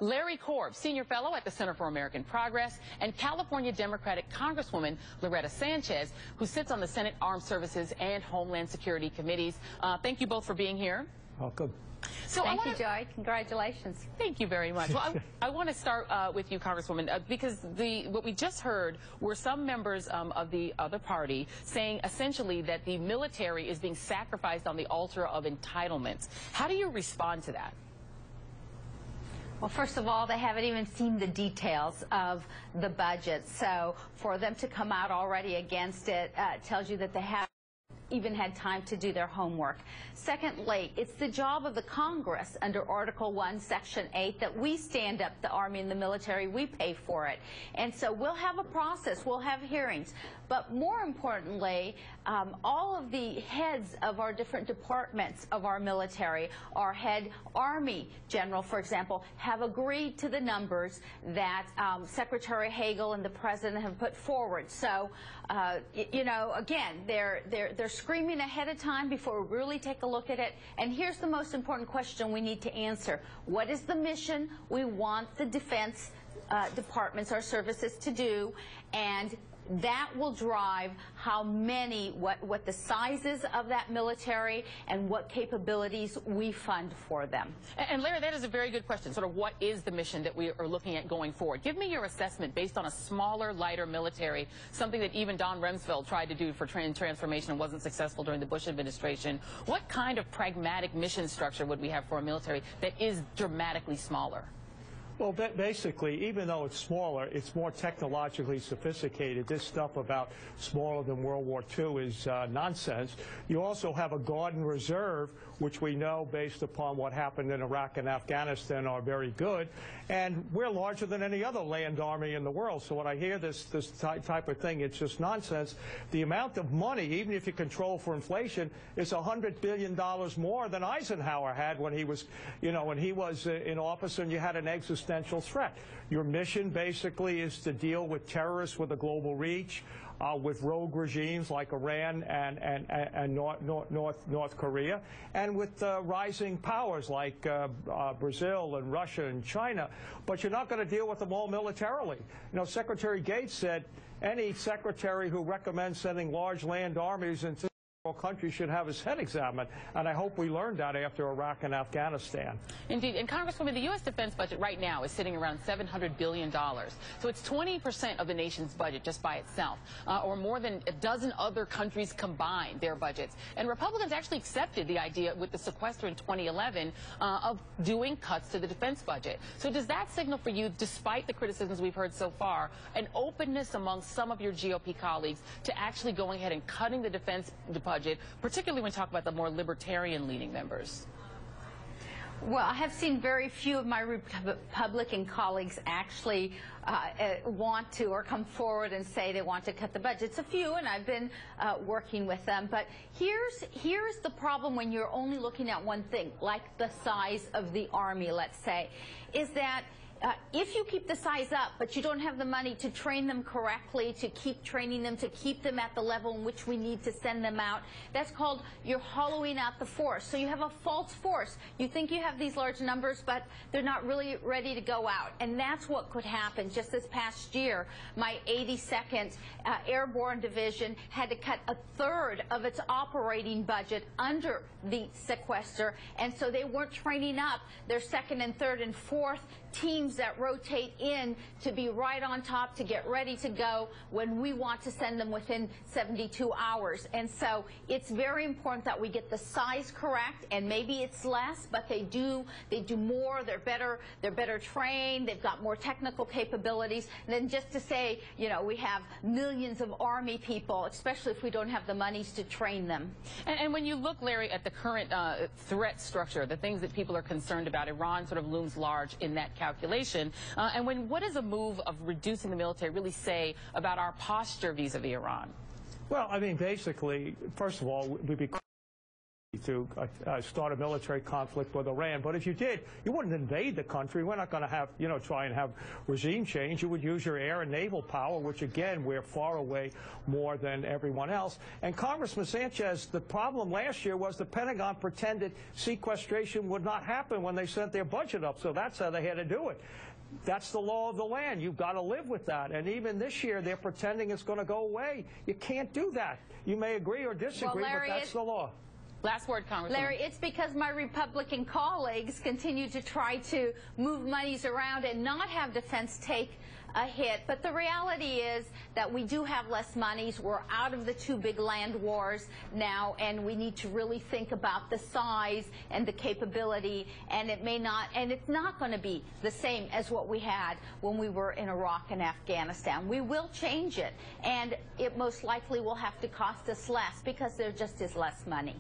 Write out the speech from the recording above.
Larry Korb, Senior Fellow at the Center for American Progress, and California Democratic Congresswoman Loretta Sanchez, who sits on the Senate Armed Services and Homeland Security Committees. Thank you both for being here. Welcome. So Thank you, Joy. Congratulations. Thank you very much. Well, I want to start with you, Congresswoman, because what we just heard were some members of the other party saying essentially that the military is being sacrificed on the altar of entitlements. How do you respond to that? Well, first of all, they haven't even seen the details of the budget. So for them to come out already against it tells you that they haven't even had time to do their homework. Secondly, it's the job of the Congress under Article 1, Section 8 that we stand up the Army and the military. We pay for it. And so we'll have a process. We'll have hearings. But more importantly, all of the heads of our different departments of our military, our head Army general, for example, have agreed to the numbers that Secretary Hagel and the President have put forward. So, you know, again, they're screaming ahead of time before we really take a look at it. And here's the most important question we need to answer. What is the mission we want the defense departments, our services, to do? And that will drive how many, what the sizes of that military and what capabilities we fund for them. And Larry, that is a very good question. Sort of what is the mission that we are looking at going forward? Give me your assessment based on a smaller, lighter military, something that even Don Rumsfeld tried to do for transformation and wasn't successful during the Bush administration. What kind of pragmatic mission structure would we have for a military that is dramatically smaller? Well, basically, even though it's smaller, it's more technologically sophisticated. This stuff about smaller than World War II is nonsense. You also have a Guard and Reserve, which we know, based upon what happened in Iraq and Afghanistan, are very good. And we're larger than any other land army in the world. So when I hear this type of thing, it's just nonsense. The amount of money, even if you control for inflation, is $100 billion more than Eisenhower had when he was, you know, when he was in office, and you had an existential threat. Your mission basically is to deal with terrorists with a global reach, with rogue regimes like Iran and North Korea, and with rising powers like Brazil and Russia and China. But you're not going to deal with them all militarily. You know, Secretary Gates said any secretary who recommends sending large land armies into country should have his head examined, and I hope we learned that after Iraq and Afghanistan. Indeed. And Congresswoman, the U.S. defense budget right now is sitting around $700 billion. So it's 20% of the nation's budget just by itself, or more than a dozen other countries combined their budgets. And Republicans actually accepted the idea with the sequester in 2011 of doing cuts to the defense budget. So does that signal for you, despite the criticisms we've heard so far, an openness among some of your GOP colleagues to actually going ahead and cutting the defense budget, particularly when we talk about the more libertarian-leaning members? Well, I have seen very few of my Republican colleagues actually want to or come forward and say they want to cut the budgets. A few, and I've been working with them. But here's the problem when you're only looking at one thing, like the size of the Army, let's say, is that if you keep the size up, but you don't have the money to train them correctly, to keep training them, to keep them at the level in which we need to send them out, that's called you're hollowing out the force. So you have a false force. You think you have these large numbers, but they're not really ready to go out. And that's what could happen. Just this past year, my 82nd Airborne Division had to cut a third of its operating budget under the sequester, and so they weren't training up their second and third and fourth teams that rotate in to be right on top, to get ready to go when we want to send them within 72 hours. And so it's very important that we get the size correct, and maybe it's less, but they do more, they're better trained, they've got more technical capabilities than just to say, you know, we have millions of Army people, especially if we don't have the monies to train them. And when you look, Larry, at the current threat structure, the things that people are concerned about, Iran sort of looms large in that calculation. And what does a move of reducing the military really say about our posture vis-a-vis Iran? Well, I mean, basically, first of all, we'd be to start a military conflict with Iran. But if you did, you wouldn't invade the country. We're not going to have, try and have regime change. You would use your air and naval power, which, again, we're far away more than everyone else. And Congressman Sanchez, the problem last year was the Pentagon pretended sequestration would not happen when they sent their budget up. So that's how they had to do it. That's the law of the land. You've got to live with that. And even this year, they're pretending it's going to go away. You can't do that. You may agree or disagree, well, Larry, but that's the law. Last word, Congresswoman. Larry, it's because my Republican colleagues continue to try to move monies around and not have defense take a hit. But the reality is that we do have less monies. We're out of the two big land wars now, and we need to really think about the size and the capability. And it's not going to be the same as what we had when we were in Iraq and Afghanistan. We will change it, and it most likely will have to cost us less because there just is less money.